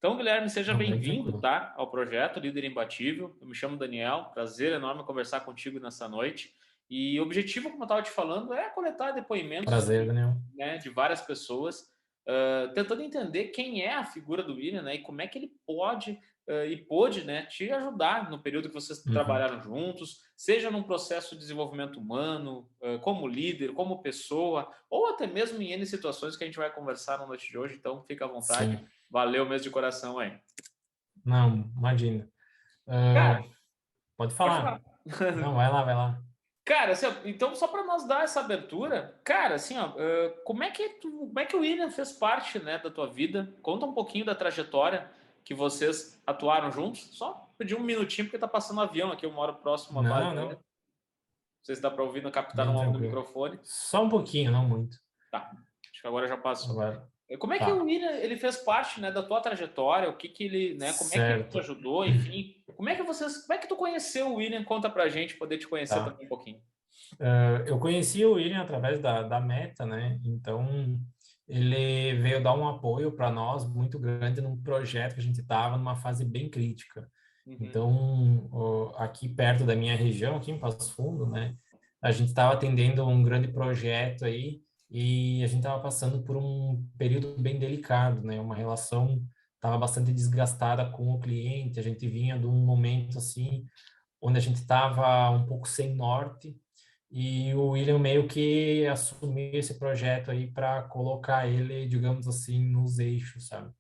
Então, Guilherme, seja Não, bem bem-vindo, tranquilo. tá, ao projeto Líder Imbatível. Eu me chamo Daniel, prazer enorme conversar contigo nessa noite. E o objetivo, como eu estava te falando, é coletar depoimentos Prazer, aí, Daniel. né, de várias pessoas, tentando entender quem é a figura do William, né, e como é que ele pode e pôde, né, te ajudar no período que vocês Uhum. trabalharam juntos, seja num processo de desenvolvimento humano, como líder, como pessoa, ou até mesmo em N situações que a gente vai conversar na noite de hoje. Então, fica à vontade. Sim. Valeu mesmo de coração aí. Não, imagina. Cara, Pode pode falar. falar. Não, vai lá, vai lá. Cara, assim, ó, então só para nós dar essa abertura, cara, assim, ó, como é que o William fez parte, né, da tua vida? Conta um pouquinho da trajetória que vocês atuaram juntos. Só pedir um minutinho porque tá passando um avião aqui, eu moro próximo à base Não, aérea. não. Não sei se dá para ouvir, não captar Bem no tranquilo. microfone. Só um pouquinho, não muito. Tá. Acho que agora já passou. Agora, Como é que o tá. William ele fez parte, né, da tua trajetória? O que que ele, né, como é que ele te Certo. ajudou, enfim? Como é que tu conheceu o William? Conta pra gente, poder te conhecer Tá. também um pouquinho. Eu conheci o William através da Meta, né? Então, ele veio dar um apoio para nós muito grande num projeto que a gente estava numa fase bem crítica. Uhum. Então, aqui perto da minha região, aqui em Passo Fundo, né? A gente estava atendendo um grande projeto aí e a gente estava passando por um período bem delicado, né? Uma relação estava bastante desgastada com o cliente. A gente vinha de um momento assim onde a gente estava um pouco sem norte e o William meio que assumiu esse projeto aí para colocar ele, digamos assim, nos eixos, sabe?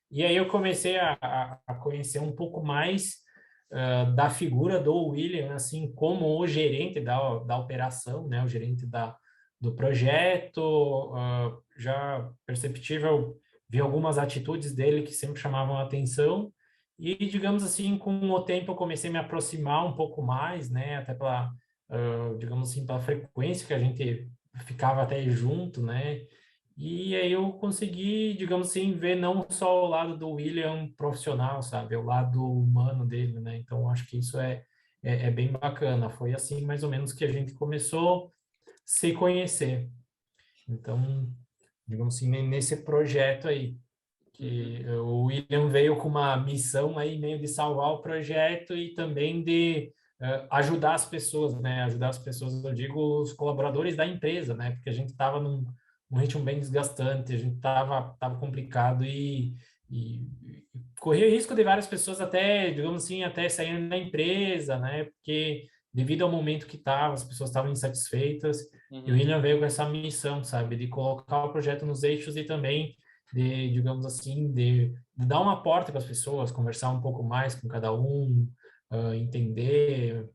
E aí eu comecei a conhecer um pouco mais da figura do William, assim, como o gerente da operação, né? O gerente do projeto, já perceptível, vi algumas atitudes dele que sempre chamavam a atenção e, digamos assim, com o tempo eu comecei a me aproximar um pouco mais, né? Até pela digamos assim, pela frequência que a gente ficava até junto, né? E aí eu consegui, digamos assim, ver não só o lado do William profissional, sabe? O lado humano dele, né? Então, acho que isso é bem bacana. Foi assim, mais ou menos, que a gente começou a se conhecer. Então, digamos assim, nesse projeto aí, Uhum. que o William veio com uma missão aí meio de salvar o projeto e também de ajudar as pessoas, né? Ajudar as pessoas, eu digo, os colaboradores da empresa, né? Porque a gente estava num ritmo bem desgastante, a gente tava complicado e corria risco de várias pessoas até, digamos assim, até saírem da empresa, né? Porque devido ao momento que estava, as pessoas estavam insatisfeitas, e o Uhum. William veio com essa missão, sabe? De colocar o projeto nos eixos e também de, digamos assim, de dar uma porta para as pessoas, conversar um pouco mais com cada um, entender,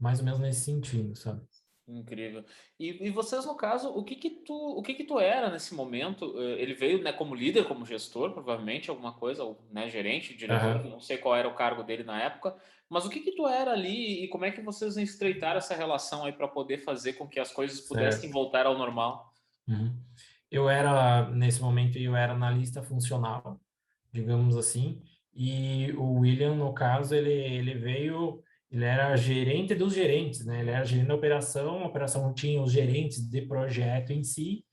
mais ou menos nesse sentido, sabe? Incrível. E vocês, no caso, o que que tu era nesse momento? Ele veio, né, como líder, como gestor, provavelmente, alguma coisa, ou, né, gerente, diretor, Aham, não sei qual era o cargo dele na época, mas o que que tu era ali e como é que vocês estreitaram essa relação aí para poder fazer com que as coisas pudessem certo. voltar ao normal? Uhum. Eu era, nesse momento, eu era analista funcional, digamos assim, e o William, no caso, ele veio, ele era gerente dos gerentes, né? Ele era gerente da operação, a operação tinha os gerentes de projeto em si,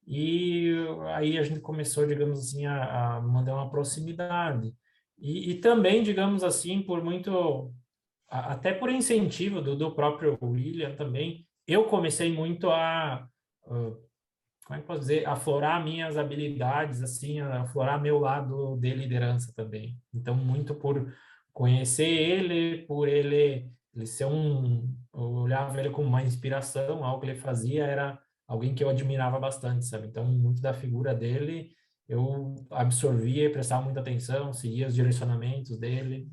e aí a gente começou, digamos assim, a mandar uma proximidade. E também, digamos assim, por muito, até por incentivo do próprio William também, eu comecei muito como é que eu posso dizer, aflorar minhas habilidades, assim, aflorar meu lado de liderança também. Então, muito por conhecer ele, por ele ser eu olhava ele como uma inspiração, algo que ele fazia era alguém que eu admirava bastante, sabe? Então, muito da figura dele eu absorvia e prestava muita atenção, seguia os direcionamentos dele,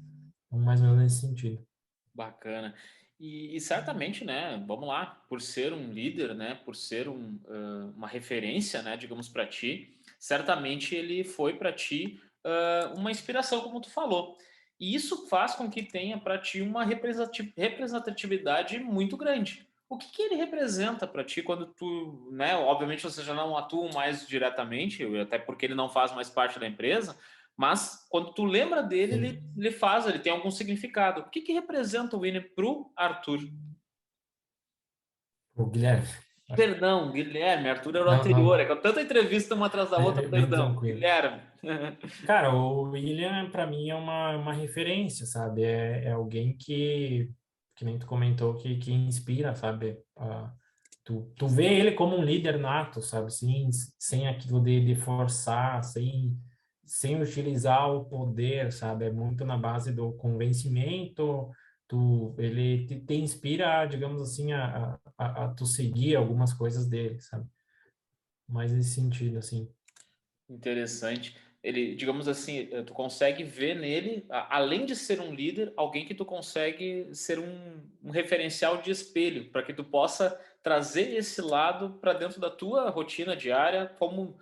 então, mais ou menos nesse sentido. Bacana. E certamente, né, vamos lá, por ser um líder, né, por ser uma referência, né, digamos, para ti, certamente ele foi para ti uma inspiração, como tu falou. E isso faz com que tenha para ti uma representatividade muito grande. O que que ele representa para ti quando tu, né, obviamente você já não atua mais diretamente, até porque ele não faz mais parte da empresa, mas quando tu lembra dele, Sim. ele faz, ele tem algum significado. O que que representa o Winnie pro Arthur? O Guilherme, Perdão, Guilherme, Arthur era o não, anterior. É não, que eu tanta entrevista uma atrás da outra, bem perdão. tranquilo. Guilherme. Cara, o William, para mim, é uma referência, sabe? É alguém que nem tu comentou, que inspira, sabe? Tu vê ele como um líder nato, sabe? Sem aquilo de forçar, sem utilizar o poder, sabe? É muito na base do convencimento. Ele te inspira, digamos assim, a tu seguir algumas coisas dele, sabe? Mais nesse sentido, assim. Interessante. Ele, digamos assim, tu consegue ver nele, além de ser um líder, alguém que tu consegue ser um referencial de espelho, para que tu possa trazer esse lado para dentro da tua rotina diária, como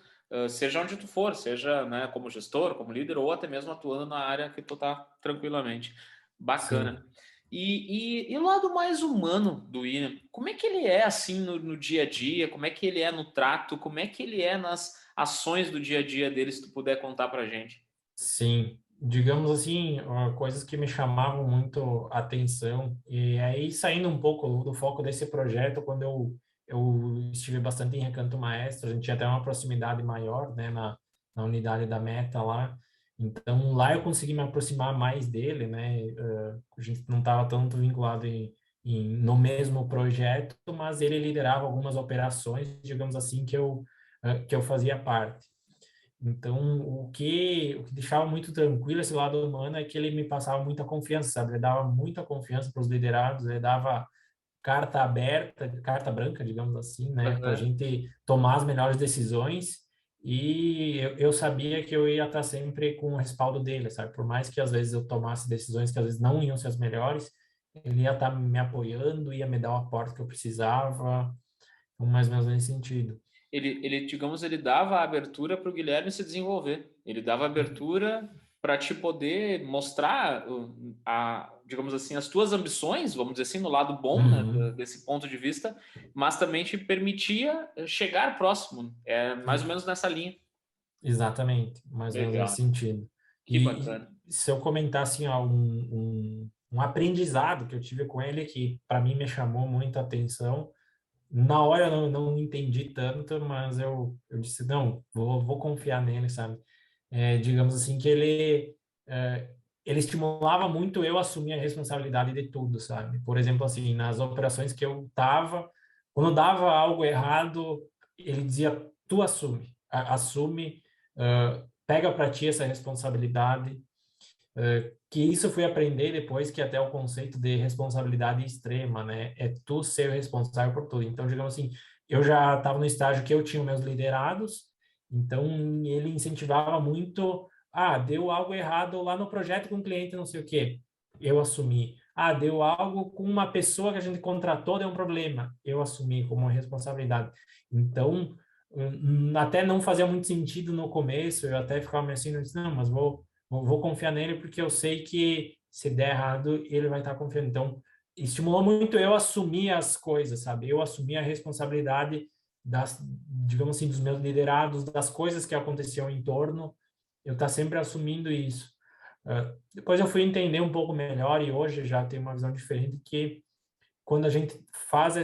seja onde tu for, seja, né, como gestor, como líder, ou até mesmo atuando na área que tu tá tranquilamente. Bacana. Sim. E o lado mais humano do William, como é que ele é assim no dia a dia? Como é que ele é no trato? Como é que ele é nas ações do dia a dia dele, se tu puder contar pra gente? Sim, digamos assim, coisas que me chamavam muito a atenção. E aí, saindo um pouco do foco desse projeto, quando eu estive bastante em Recanto Maestro, a gente tinha até uma proximidade maior, né, na unidade da Meta lá. Então, lá eu consegui me aproximar mais dele, né? A gente não estava tanto vinculado no mesmo projeto, mas ele liderava algumas operações, digamos assim, que eu fazia parte. Então, o que deixava muito tranquilo esse lado humano é que ele me passava muita confiança, sabe? Ele dava muita confiança para os liderados, ele dava carta aberta, carta branca, digamos assim, né? Para a Aham. gente tomar as melhores decisões e eu sabia que eu ia estar sempre com o respaldo dele, sabe? Por mais que às vezes eu tomasse decisões que às vezes não iam ser as melhores, ele ia estar me apoiando, ia me dar o aporte que eu precisava, mais ou menos nesse sentido. Digamos, ele dava a abertura para o Guilherme se desenvolver. Ele dava abertura para te poder mostrar, digamos assim, as tuas ambições, vamos dizer assim, no lado bom, né, Uhum. desse ponto de vista, mas também te permitia chegar próximo. É mais ou menos nessa linha. Exatamente, mais ou menos nesse Legal. sentido. Que E bacana. se eu comentar assim, ó, um aprendizado que eu tive com ele que para mim me chamou muito a atenção, na hora eu não entendi tanto, mas eu disse, não, vou confiar nele, sabe? Digamos assim, que é, ele estimulava muito eu assumir a responsabilidade de tudo, sabe? Por exemplo, assim, nas operações que eu tava, quando dava algo errado, ele dizia, tu assume, assume, pega para ti essa responsabilidade, que isso eu fui aprender depois que até o conceito de responsabilidade extrema, né? É tu ser o responsável por tudo. Então, digamos assim, eu já estava no estágio que eu tinha meus liderados, então ele incentivava muito, deu algo errado lá no projeto com o cliente, não sei o quê. Eu assumi. Deu algo com uma pessoa que a gente contratou, deu um problema. Eu assumi como responsabilidade. Então, até não fazia muito sentido no começo, eu até ficava meio assim, eu disse, não, mas vou confiar nele porque eu sei que se der errado, ele vai estar confiando. Então, estimulou muito eu assumir as coisas, sabe? Eu assumir a responsabilidade digamos assim, dos meus liderados, das coisas que aconteciam em torno, eu estar sempre assumindo isso. Depois eu fui entender um pouco melhor e hoje já tenho uma visão diferente que quando a gente faz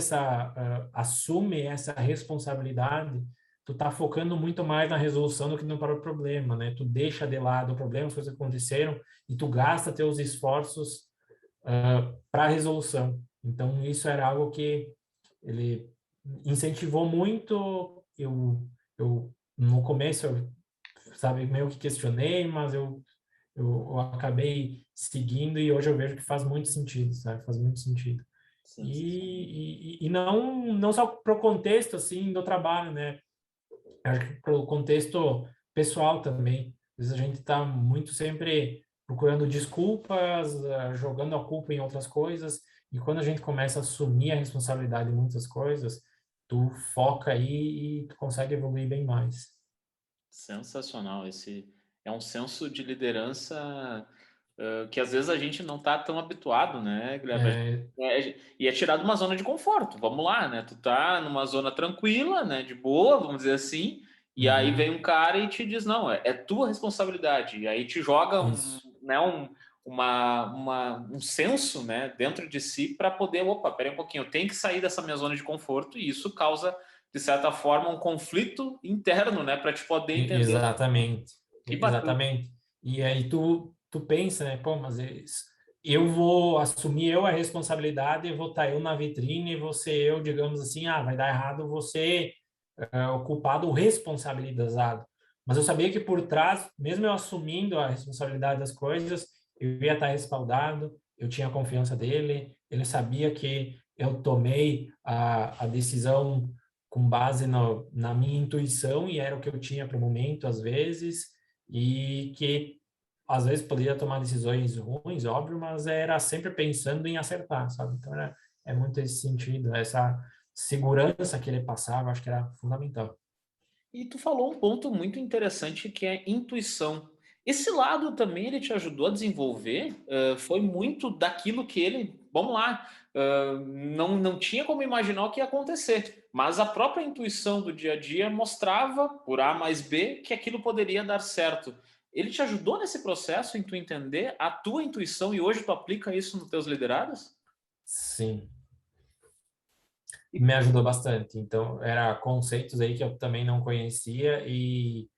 assume essa responsabilidade, tu tá focando muito mais na resolução do que no próprio problema, né? Tu deixa de lado o problema, as coisas que aconteceram e tu gasta teus esforços para a resolução. Então isso era algo que ele incentivou muito. Eu no começo, sabe, meio que questionei, mas eu acabei seguindo e hoje eu vejo que faz muito sentido, sabe? Faz muito sentido. Sensacional. E não só para o contexto assim do trabalho, né? Acho que para o contexto pessoal também. Às vezes a gente está muito sempre procurando desculpas, jogando a culpa em outras coisas, e quando a gente começa a assumir a responsabilidade em muitas coisas, tu foca aí e tu consegue evoluir bem mais. Sensacional. Esse é um senso de liderança que às vezes a gente não está tão habituado, né, Guilherme? É, E é tirar de uma zona de conforto. Vamos lá, né? Tu tá numa zona tranquila, né, de boa, vamos dizer assim, e aí vem uhum, um cara e te diz, não, é tua responsabilidade. E aí te joga isso. um senso, né, dentro de si para poder, opa, peraí um pouquinho, eu tenho que sair dessa minha zona de conforto e isso causa de certa forma um conflito interno, né, para te poder entender. Exatamente. Que bacana. Exatamente. E aí tu pensa, né? Pô, mas eu vou assumir eu a responsabilidade, vou estar eu na vitrine, vou ser eu, digamos assim, vai dar errado, você o culpado, o responsabilizado. Mas eu sabia que por trás, mesmo eu assumindo a responsabilidade das coisas, eu ia estar respaldado, eu tinha a confiança dele, ele sabia que eu tomei a decisão com base na minha intuição e era o que eu tinha para o momento, às vezes, e que às vezes poderia tomar decisões ruins, óbvio, mas era sempre pensando em acertar, sabe? Então é muito esse sentido, essa segurança que ele passava, acho que era fundamental. E tu falou um ponto muito interessante que é intuição. Esse lado também ele te ajudou a desenvolver? Foi muito daquilo que ele, vamos lá, não tinha como imaginar o que ia acontecer, mas a própria intuição do dia a dia mostrava, por A mais B, que aquilo poderia dar certo. Ele te ajudou nesse processo em tu entender a tua intuição e hoje tu aplica isso nos teus liderados? Sim, E me ajudou bastante. Então, era conceitos aí que eu também não conhecia e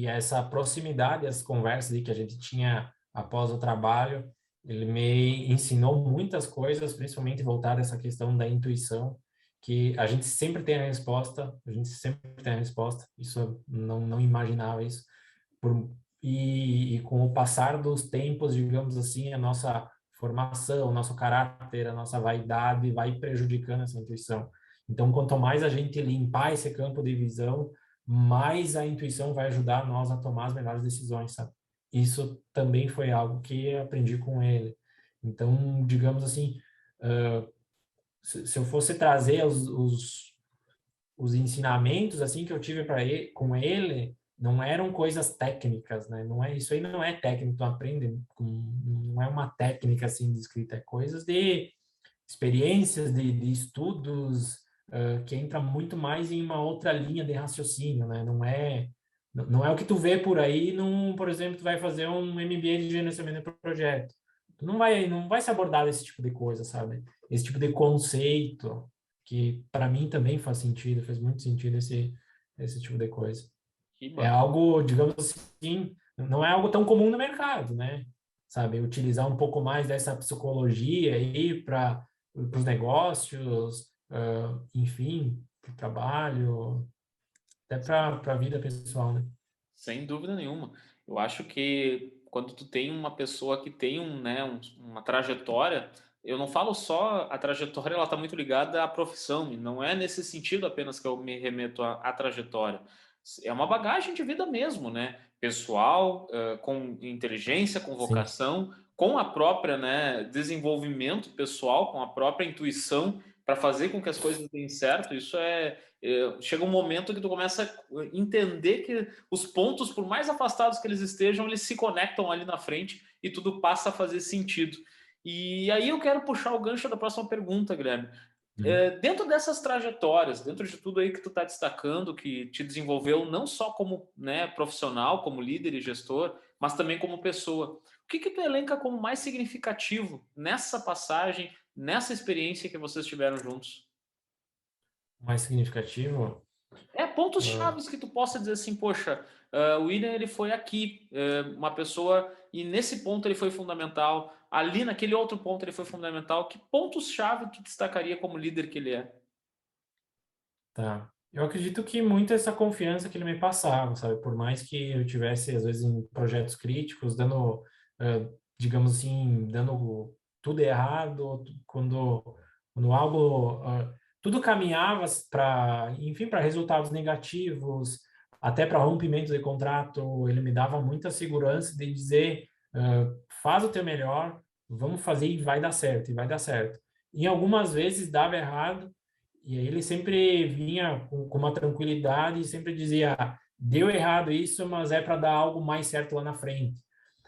essa proximidade, as conversas aí que a gente tinha após o trabalho, ele me ensinou muitas coisas, principalmente voltada a essa questão da intuição, que a gente sempre tem a resposta, a gente sempre tem a resposta. Isso eu não imaginava isso. Por, e com o passar dos tempos, digamos assim, a nossa formação, o nosso caráter, a nossa vaidade vai prejudicando essa intuição. Então, quanto mais a gente limpar esse campo de visão, mais a intuição vai ajudar nós a tomar as melhores decisões, sabe? Isso também foi algo que aprendi com ele. Então, digamos assim, se eu fosse trazer os ensinamentos assim que eu tive para ele, com ele, não eram coisas técnicas, né? Não é isso aí, não é técnico, tu aprende, não é uma técnica assim de escrita, é coisas de experiências, de estudos, que entra muito mais em uma outra linha de raciocínio, né? Não é o que tu vê por aí, por exemplo, tu vai fazer um MBA de gerenciamento de projeto. Tu não vai se abordar esse tipo de coisa, sabe? Esse tipo de conceito, que para mim também faz sentido, faz muito sentido esse tipo de coisa. que É bacana. algo, digamos assim, não é algo tão comum no mercado, né? Sabe, utilizar um pouco mais dessa psicologia aí para os negócios, enfim, para o trabalho, até para a vida pessoal, né? Sem dúvida nenhuma. Eu acho que quando tu tem uma pessoa que tem uma trajetória, eu não falo só a trajetória, ela está muito ligada à profissão, e não é nesse sentido apenas que eu me remeto à trajetória. É uma bagagem de vida mesmo, né? Pessoal, com inteligência, com Sim. vocação, com a própria, né, desenvolvimento pessoal, com a própria intuição para fazer com que as coisas deem certo. Isso chega um momento que tu começa a entender que os pontos, por mais afastados que eles estejam, eles se conectam ali na frente e tudo passa a fazer sentido. E aí eu quero puxar o gancho da próxima pergunta, Guilherme. Uhum. Dentro dessas trajetórias, dentro de tudo aí que tu está destacando, que te desenvolveu não só como, né, profissional, como líder e gestor, mas também como pessoa, o que tu elenca como mais significativo nessa passagem, nessa experiência que vocês tiveram juntos? Mais significativo? Pontos ah, chaves que tu possa dizer assim, poxa, o William ele foi aqui, uma pessoa, e nesse ponto ele foi fundamental, ali naquele outro ponto ele foi fundamental. Que pontos-chave tu destacaria como líder que ele é? Tá. Eu acredito que muito essa confiança que ele me passava, sabe? Por mais que eu tivesse, às vezes, em projetos críticos, digamos assim, dando tudo errado, quando algo, tudo caminhava para, enfim, para resultados negativos, até para rompimento de contrato, ele me dava muita segurança de dizer, faz o teu melhor, vamos fazer e vai dar certo, e vai dar certo. E algumas vezes dava errado, e aí ele sempre vinha com uma tranquilidade e sempre dizia: deu errado isso, mas é para dar algo mais certo lá na frente.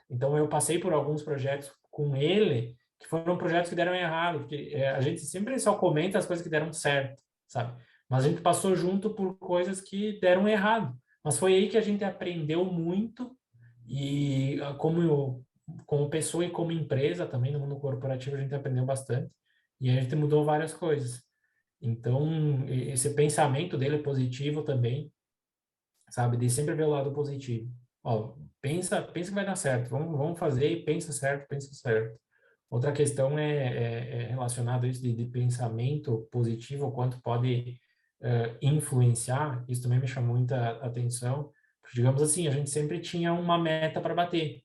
Então eu passei por alguns projetos com ele que foram projetos que deram errado, porque a gente sempre só comenta as coisas que deram certo, sabe? Mas a gente passou junto por coisas que deram errado. Mas foi aí que a gente aprendeu muito e como pessoa e como empresa também no mundo corporativo a gente aprendeu bastante e a gente mudou várias coisas. Então, esse pensamento dele é positivo também, sabe? De sempre ver o lado positivo. Ó, pensa que vai dar certo, vamos fazer e pensa certo, pensa certo. Outra questão é relacionada a isso de pensamento positivo, o quanto pode influenciar, isso também me chamou muita atenção, porque, digamos assim, a gente sempre tinha uma meta para bater,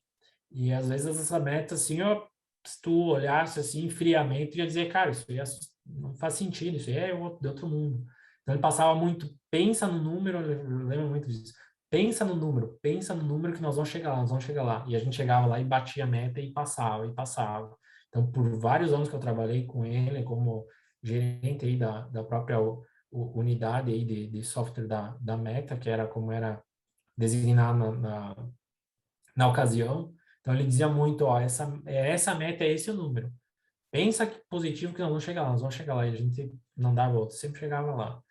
e às vezes essa meta, assim, ó, se tu olhasse assim friamente, ia dizer, cara, isso aí não faz sentido, isso aí é de outro mundo. Então ele passava muito, pensa no número, eu lembro muito disso, pensa no número que nós vamos chegar lá, nós vamos chegar lá. E a gente chegava lá e batia a meta e passava, e passava. Então, por vários anos que eu trabalhei com ele como gerente aí da própria unidade aí de software da Meta, que era como era designado na ocasião. Então, ele dizia muito, ó, essa meta, é esse o número. Pensa que positivo que nós vamos chegar lá, nós vamos chegar lá. E a gente não dava volta, sempre chegava lá.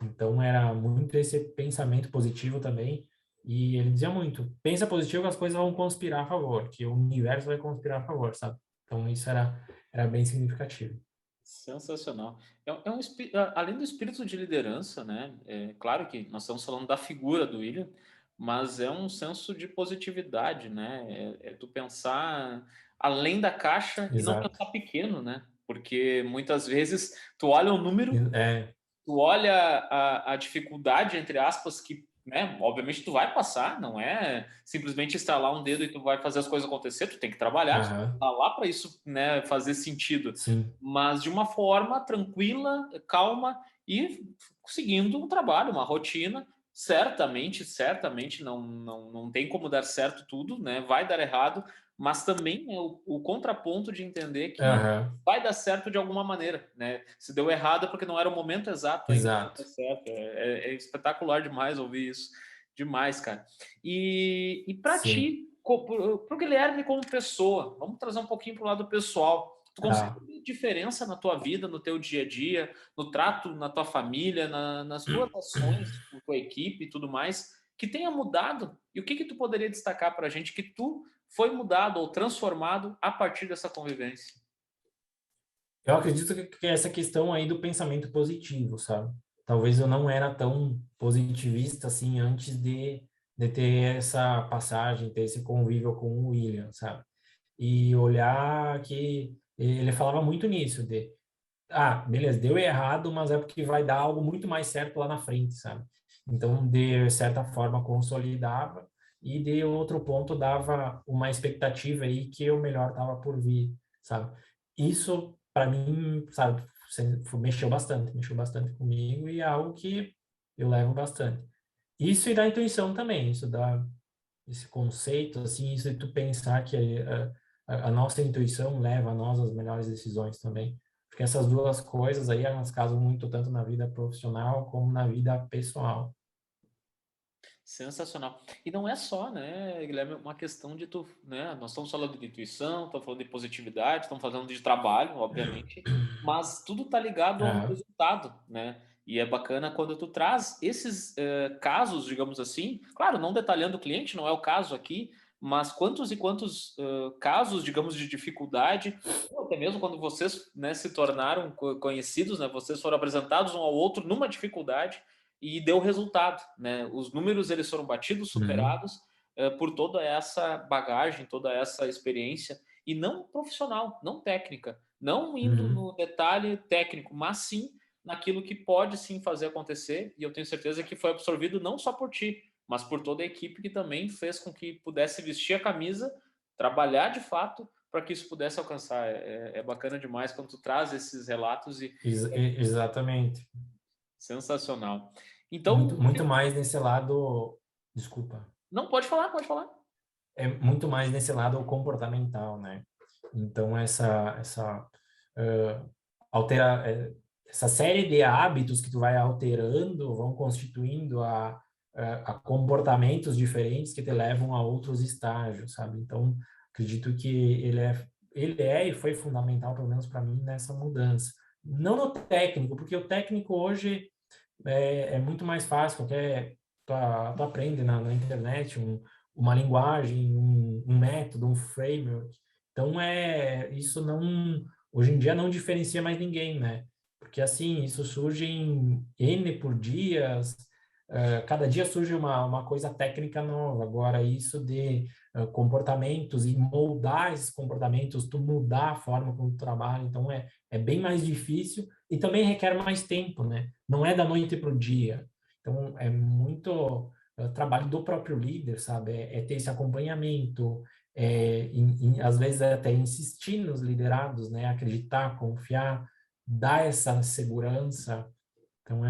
Então, era muito esse pensamento positivo também. E ele dizia muito, pensa positivo que as coisas vão conspirar a favor, que o universo vai conspirar a favor, sabe? Então, isso era bem significativo. Sensacional. Além do espírito de liderança, né? É claro que nós estamos falando da figura do William, mas é um senso de positividade, né? É tu pensar além da caixa e não Exato. pensar pequeno, né? Porque muitas vezes tu olha o número, É, tu olha a dificuldade, entre aspas, que, né, obviamente tu vai passar, não é simplesmente instalar um dedo e tu vai fazer as coisas acontecer, tu tem que trabalhar, tu aham, tá lá para isso, né, fazer sentido, sim, mas de uma forma tranquila, calma e seguindo um trabalho, uma rotina. Certamente não tem como dar certo tudo, né? Vai dar errado, mas também é o contraponto de entender que aham, vai dar certo de alguma maneira, né? Se deu errado é porque não era o momento exato ainda para exato, dar certo. É espetacular demais ouvir isso. Demais, cara. E para sim. ti, pro Guilherme como pessoa, vamos trazer um pouquinho pro lado pessoal. Tu consegue Tá. ver diferença na tua vida, no teu dia a dia, no trato na tua família, nas tuas ações com tua equipe e tudo mais, que tenha mudado? E o que que tu poderia destacar para a gente que tu foi mudado ou transformado a partir dessa convivência? Eu acredito que essa questão aí do pensamento positivo, sabe? Talvez eu não era tão positivista assim antes de ter essa passagem, ter esse convívio com o William, sabe? E olhar que ele falava muito nisso, de, beleza, deu errado, mas é porque vai dar algo muito mais certo lá na frente, sabe? Então, de certa forma, consolidava e de outro ponto dava uma expectativa aí que o melhor estava por vir, sabe? Isso, para mim, sabe, mexeu bastante comigo e é algo que eu levo bastante. Isso e da intuição também, isso dá esse conceito, assim, isso de tu pensar que a nossa intuição leva a nós as melhores decisões também. Porque essas duas coisas aí, elas casam muito tanto na vida profissional como na vida pessoal. Sensacional. E não é só, né, Guilherme, uma questão de tu, né, nós estamos falando de intuição, estamos falando de positividade, estamos falando de trabalho, obviamente, mas tudo está ligado a um Aham. resultado, né? E é bacana quando tu traz esses casos, digamos assim, claro, não detalhando o cliente, não é o caso aqui, mas quantos e quantos casos, digamos, de dificuldade, ou até mesmo quando vocês, né, se tornaram conhecidos, né, vocês foram apresentados um ao outro numa dificuldade, e deu resultado, né? Os números eles foram batidos, Uhum. superados por toda essa bagagem, toda essa experiência e não profissional, não técnica, não indo Uhum. no detalhe técnico, mas sim naquilo que pode sim fazer acontecer. E eu tenho certeza que foi absorvido não só por ti, mas por toda a equipe que também fez com que pudesse vestir a camisa, trabalhar de fato para que isso pudesse alcançar. É bacana demais quando tu traz esses relatos e Exatamente. sensacional. Muito, Então, muito mais nesse lado, desculpa, não, pode falar, pode falar. é muito mais nesse lado comportamental, né? Então, eh, altera, essa série de hábitos que tu vai alterando vão constituindo a comportamentos diferentes que te levam a outros estágios, sabe? Então, acredito que ele é e foi fundamental, pelo menos para mim, nessa mudança. Não no técnico, porque o técnico hoje é muito mais fácil, tu aprende na internet uma linguagem, um método, um framework. Então, isso não, hoje em dia não diferencia mais ninguém, né? Porque, assim, isso surge em N por dias, cada dia surge uma coisa técnica nova. Agora, isso de comportamentos e moldar esses comportamentos, tu mudar a forma como tu trabalha, então é bem mais difícil e também requer mais tempo, né? Não é da noite para o dia. Então, é muito trabalho do próprio líder, sabe? É ter esse acompanhamento, às vezes até insistir nos liderados, né? Acreditar, confiar, dar essa segurança. Então,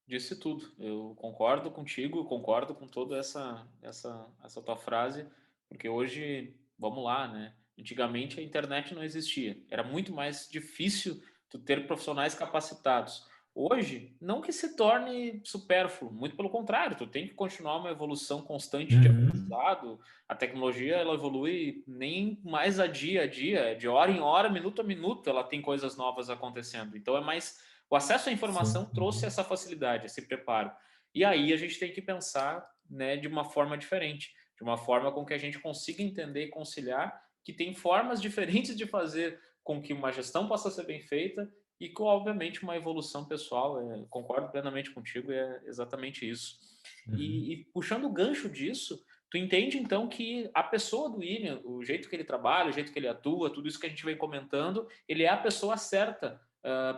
Disse tudo. Eu concordo contigo, concordo com toda essa tua frase, porque hoje, vamos lá, né? Antigamente a internet não existia. Era muito mais difícil tu ter profissionais capacitados. Hoje, não que se torne supérfluo, muito pelo contrário, tu tem que continuar uma evolução constante de uhum, aprendizado. A tecnologia, ela evolui nem mais a dia, de hora em hora, minuto a minuto, ela tem coisas novas acontecendo. Então é mais o acesso à sim. informação trouxe essa facilidade, esse preparo. E aí a gente tem que pensar, né, de uma forma diferente, de uma forma com que a gente consiga entender e conciliar que tem formas diferentes de fazer com que uma gestão possa ser bem feita e com, obviamente, uma evolução pessoal. Concordo plenamente contigo, é exatamente isso. Uhum. E puxando o gancho disso, tu entende então que a pessoa do William, o jeito que ele trabalha, o jeito que ele atua, tudo isso que a gente vem comentando, ele é a pessoa certa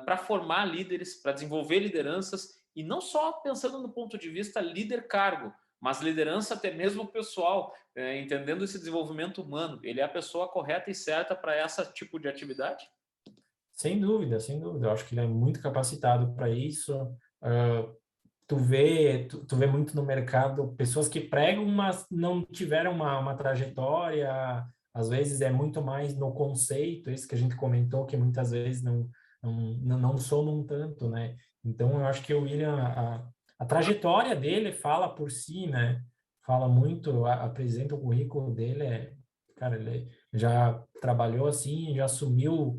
para formar líderes, para desenvolver lideranças, e não só pensando no ponto de vista líder-cargo, mas liderança até mesmo pessoal, entendendo esse desenvolvimento humano. Ele é a pessoa correta e certa para esse tipo de atividade? Sem dúvida, sem dúvida. Eu acho que ele é muito capacitado para isso. Ah, tu vê muito no mercado pessoas que pregam, mas não tiveram uma trajetória. Às vezes é muito mais no conceito, isso que a gente comentou, que muitas vezes não somam tanto, né? Então, eu acho que o William, a trajetória dele fala por si, né? Fala muito, apresenta o currículo dele, cara, ele já trabalhou assim, já assumiu,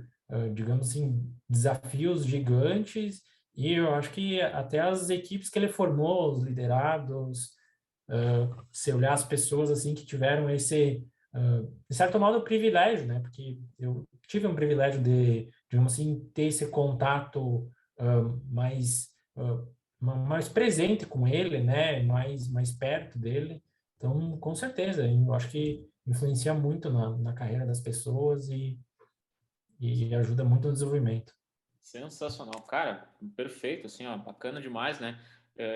digamos assim, desafios gigantes e eu acho que até as equipes que ele formou, os liderados, se olhar as pessoas assim que tiveram esse, de certo modo, privilégio, né? Porque eu tive um privilégio de, digamos assim, ter esse contato mais mais presente com ele, né? Mais perto dele. Então, com certeza, eu acho que influencia muito na carreira das pessoas e ajuda muito no desenvolvimento. Sensacional. Cara, perfeito, assim, ó, bacana demais, né?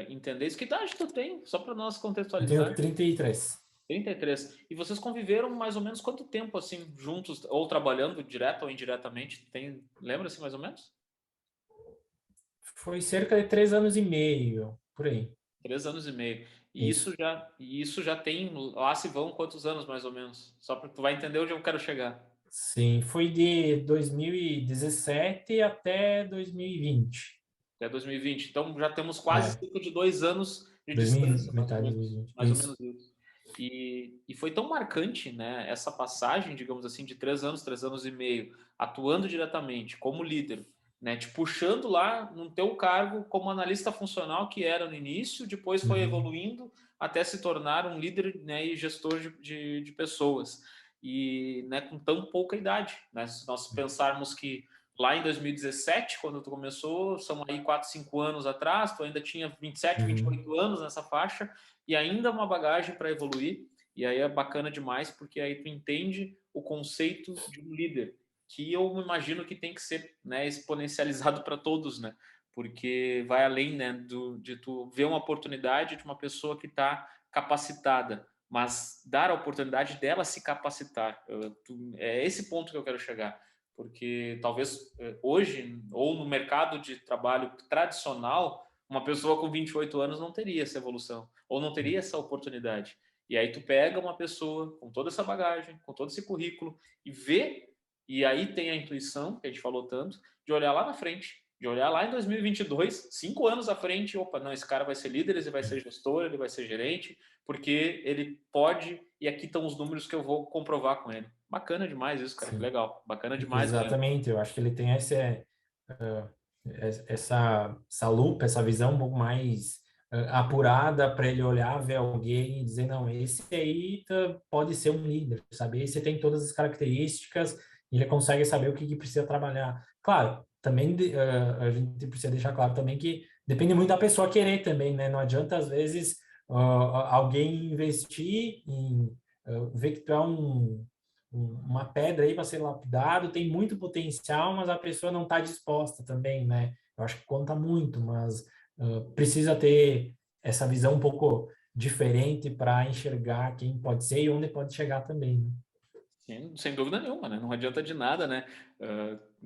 Entender isso. Que idade tu tem? Só para nós Eu tenho contextualizar. 33. 33. E vocês conviveram mais ou menos quanto tempo, assim, juntos, ou trabalhando direto ou indiretamente? Lembra-se mais ou menos? Foi cerca de 3 anos e meio, por aí. 3 anos e meio. E Isso. isso já tem, lá se vão quantos anos mais ou menos? Só para tu vai entender onde eu quero chegar. Sim, foi de 2017 até 2020. Até 2020. Então já temos quase É, cerca de 2 anos de 2020, distância, metade de 2020. mais ou Isso. menos isso. E foi tão marcante, né, essa passagem, digamos assim, de 3 anos, 3 anos e meio, atuando diretamente como líder, né, te puxando lá no teu cargo como analista funcional que era no início, depois foi Uhum. evoluindo até se tornar um líder, né, e gestor de pessoas. E, né, com tão pouca idade, né, se nós pensarmos que lá em 2017, quando tu começou, são aí 4, 5 anos atrás, tu ainda tinha 27, Uhum. 28 anos nessa faixa, e ainda uma bagagem para evoluir, e aí é bacana demais, porque aí tu entende o conceito de um líder, que eu imagino que tem que ser, né, exponencializado para todos, né, porque vai além, né, de tu ver uma oportunidade de uma pessoa que está capacitada, mas dar a oportunidade dela se capacitar. É esse ponto que eu quero chegar, porque talvez hoje, ou no mercado de trabalho tradicional, uma pessoa com 28 anos não teria essa evolução, ou não teria essa oportunidade. E aí tu pega uma pessoa com toda essa bagagem, com todo esse currículo, e vê, e aí tem a intuição, que a gente falou tanto, de olhar lá na frente, de olhar lá em 2022, 5 anos à frente, opa, não, esse cara vai ser líder, ele vai ser gestor, ele vai ser gerente, porque ele pode, e aqui estão os números que eu vou comprovar com ele. Bacana demais isso, cara, que Sim. legal. Bacana demais, William. Exatamente. Eu acho que ele tem essa lupa, essa visão um pouco mais apurada para ele olhar, ver alguém e dizer, não, esse aí pode ser um líder, sabe? Esse tem todas as características e ele consegue saber o que precisa trabalhar. Claro, também a gente precisa deixar claro também que depende muito da pessoa querer também, né? Não adianta, às vezes, alguém investir em ver que tu é uma pedra aí para ser lapidado, tem muito potencial, mas a pessoa não está disposta também, né? Eu acho que conta muito, mas precisa ter essa visão um pouco diferente para enxergar quem pode ser e onde pode chegar também, né? Sim, sem dúvida nenhuma, né? Não adianta de nada, né?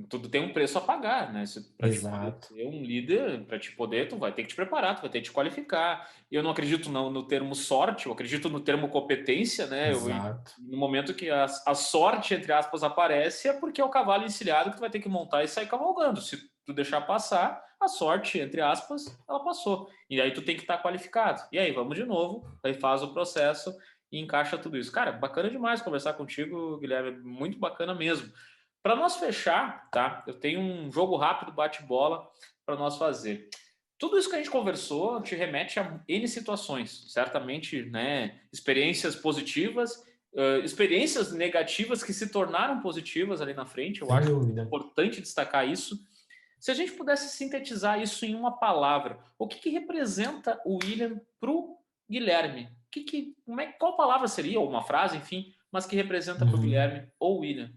Tudo tem um preço a pagar, né? Para te poder Exato. ser um líder, para te poder, tu vai ter que te preparar, tu vai ter que te qualificar. Eu não acredito no termo sorte, eu acredito no termo competência, né? Exato. No momento que a sorte, entre aspas, aparece, é porque é o cavalo encilhado que tu vai ter que montar e sair cavalgando. Se tu deixar passar, a sorte, entre aspas, ela passou. E aí tu tem que estar qualificado. E aí, vamos de novo, aí faz o processo e encaixa tudo isso. Cara, bacana demais conversar contigo, Guilherme, muito bacana mesmo. Para nós fechar, tá? Eu tenho um jogo rápido, bate-bola, para nós fazer. Tudo isso que a gente conversou te remete a N situações, certamente, né? Experiências positivas, experiências negativas que se tornaram positivas ali na frente. Eu Sem acho dúvida. importante destacar isso. Se a gente pudesse sintetizar isso em uma palavra, o que representa o William para o Guilherme? Qual palavra seria, ou uma frase, enfim, mas que representa para o Uhum. Guilherme ou o William?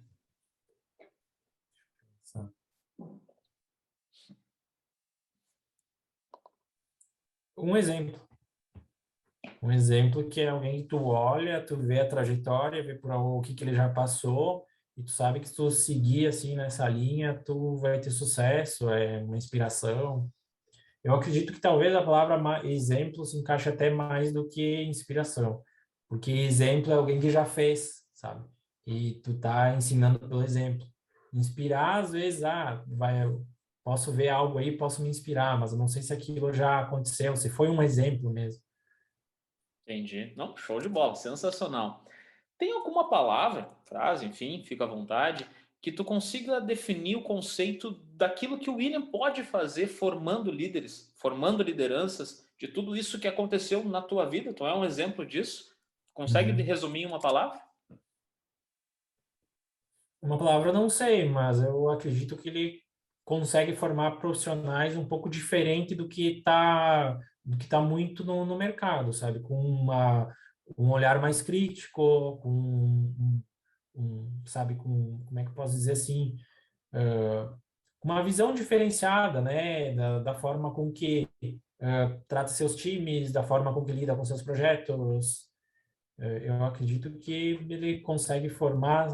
Um exemplo. Um exemplo que é alguém que tu olha, tu vê a trajetória, vê por o que ele já passou, e tu sabe que se tu seguir assim nessa linha, tu vai ter sucesso, é uma inspiração. Eu acredito que talvez a palavra exemplo se encaixe até mais do que inspiração, porque exemplo é alguém que já fez, sabe? E tu tá ensinando pelo exemplo. Inspirar, às vezes, posso ver algo aí, posso me inspirar, mas eu não sei se aquilo já aconteceu, se foi um exemplo mesmo. Entendi. Não, show de bola, sensacional. Tem alguma palavra, frase, enfim, fica à vontade, que tu consiga definir o conceito daquilo que o William pode fazer formando líderes, formando lideranças, de tudo isso que aconteceu na tua vida? Tu é um exemplo disso? Consegue Uhum. resumir em uma palavra? Uma palavra eu não sei, mas eu acredito que ele consegue formar profissionais um pouco diferente do que tá muito no mercado, sabe? Com um olhar mais crítico, sabe, como é que eu posso dizer assim, uma visão diferenciada, né? Da forma com que trata seus times, da forma com que lida com seus projetos. Eu acredito que ele consegue formar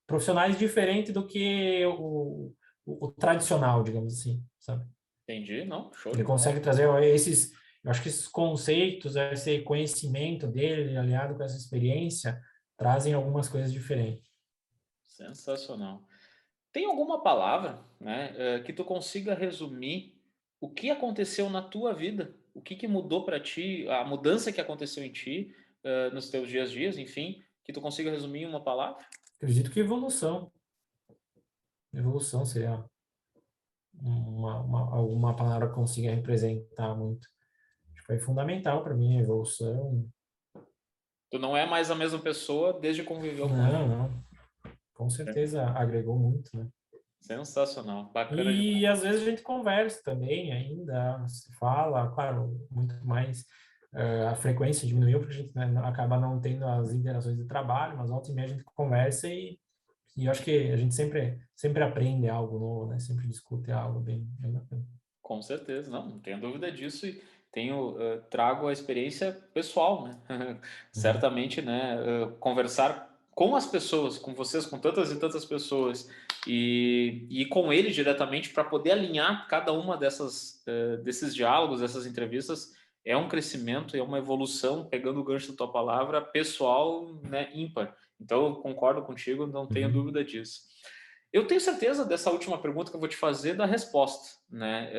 profissionais diferentes do que o tradicional, digamos assim, sabe? Entendi, não, show de Ele bola. consegue trazer eu acho que esses conceitos, esse conhecimento dele, aliado com essa experiência, trazem algumas coisas diferentes. Sensacional. Tem alguma palavra, né, que tu consiga resumir o que aconteceu na tua vida? O que mudou para ti, a mudança que aconteceu em ti, nos teus dias, enfim, que tu consiga resumir em uma palavra? Acredito que evolução seria alguma palavra que consiga representar muito. Acho que foi fundamental para mim a evolução. Tu não é mais a mesma pessoa desde que conviveu com ela. Não, não. Com certeza agregou muito, né? Sensacional, bacana demais. E às vezes a gente conversa também ainda, se fala, claro, muito mais. A frequência diminuiu porque a gente, né, acaba não tendo as interações de trabalho, mas volta e meia a gente conversa e eu acho que a gente sempre aprende algo novo, né? Sempre discute algo bem bacana. Com certeza, não tenho dúvida disso e trago a experiência pessoal, né? Uhum. Certamente, né? Conversar com as pessoas, com vocês, com tantas e tantas pessoas e com ele diretamente para poder alinhar cada uma desses diálogos, dessas entrevistas é um crescimento, é uma evolução, pegando o gancho da tua palavra, pessoal, né? Ímpar. Então, eu concordo contigo, não tenho Uhum. dúvida disso. Eu tenho certeza dessa última pergunta que eu vou te fazer da resposta, né?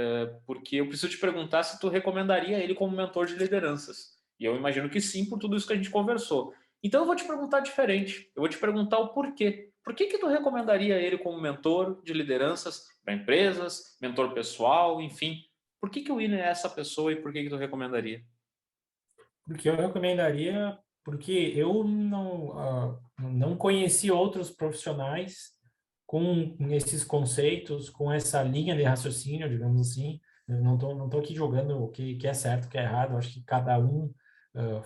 Porque eu preciso te perguntar se tu recomendaria ele como mentor de lideranças. E eu imagino que sim, por tudo isso que a gente conversou. Então eu vou te perguntar diferente. Eu vou te perguntar o porquê. Por que tu recomendaria ele como mentor de lideranças para empresas, mentor pessoal, enfim? Por que o William é essa pessoa e por que tu recomendaria? Porque eu recomendaria, porque eu não conheci outros profissionais com esses conceitos, com essa linha de raciocínio, digamos assim, Eu não tô aqui jogando o que é certo, o que é errado. Eu acho que cada um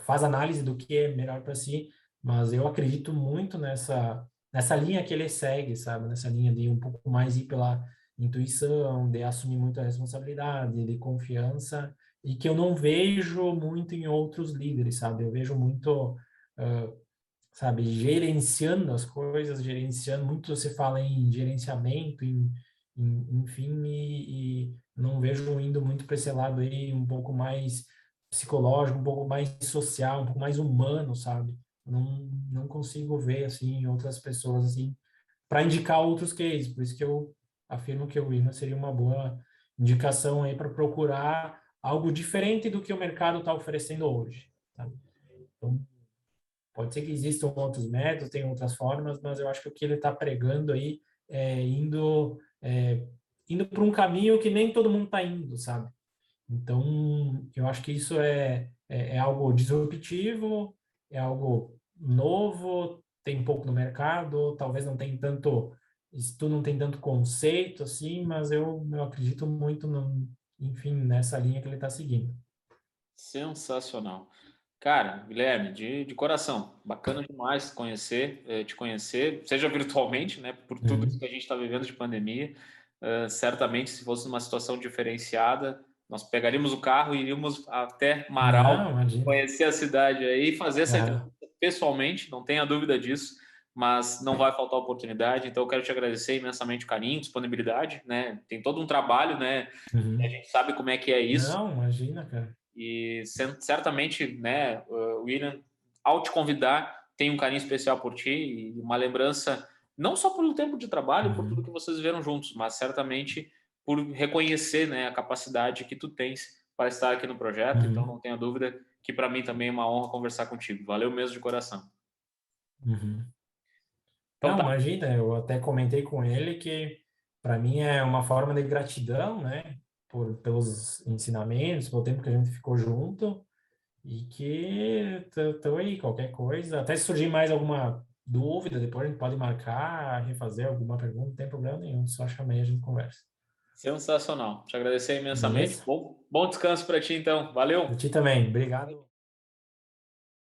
faz análise do que é melhor para si, mas eu acredito muito nessa linha que ele segue, sabe? Nessa linha de um pouco mais ir pela intuição, de assumir muita responsabilidade, de confiança, e que eu não vejo muito em outros líderes, sabe? Eu vejo muito, sabe, gerenciando as coisas, gerenciando, muito se fala em gerenciamento, enfim, e não vejo indo muito para esse lado aí, um pouco mais psicológico, um pouco mais social, um pouco mais humano, sabe? Não consigo ver, assim, outras pessoas, assim, para indicar outros cases, por isso que eu afirmo que o Wina seria uma boa indicação aí para procurar algo diferente do que o mercado está oferecendo hoje, tá? Então, pode ser que existam outros métodos, tem outras formas, mas eu acho que o que ele está pregando aí indo para um caminho que nem todo mundo está indo, sabe? Então, eu acho que isso é algo disruptivo, é algo novo, tem pouco no mercado, talvez não tem tanto, isso não tem tanto conceito assim, mas eu acredito muito, enfim, nessa linha que ele está seguindo. Sensacional. Cara, Guilherme, de coração, bacana demais te conhecer, seja virtualmente, né, por tudo isso que Uhum. a gente está vivendo de pandemia. Certamente, se fosse numa situação diferenciada, nós pegaríamos o carro e iríamos até Não, Marau, imagina. conhecer a cidade aí e fazer essa entrevista Aham. pessoalmente, não tenha dúvida disso, mas não vai faltar oportunidade. Então, eu quero te agradecer imensamente o carinho, disponibilidade, né? Tem todo um trabalho, né? A Uhum. gente sabe como é que é isso. Não, imagina, cara. E certamente, né, o William, ao te convidar, tem um carinho especial por ti e uma lembrança, não só pelo tempo de trabalho, por tudo Uhum. que vocês viveram juntos, mas certamente por reconhecer, né, a capacidade que tu tens para estar aqui no projeto. Então, Uhum. não tenha dúvida que para mim também é uma honra conversar contigo. Valeu mesmo de coração. Uhum. Então Não, tá, imagina, eu até comentei com ele que para mim é uma forma de gratidão, né, pelos ensinamentos, pelo tempo que a gente ficou junto e que tô aí, qualquer coisa, até se surgir mais alguma dúvida, depois a gente pode marcar, refazer alguma pergunta, não tem problema nenhum, só chamar e a gente conversa. sensacional. Te agradecer imensamente. Beleza? Bom descanso para ti, então. Para Valeu! ti também, obrigado.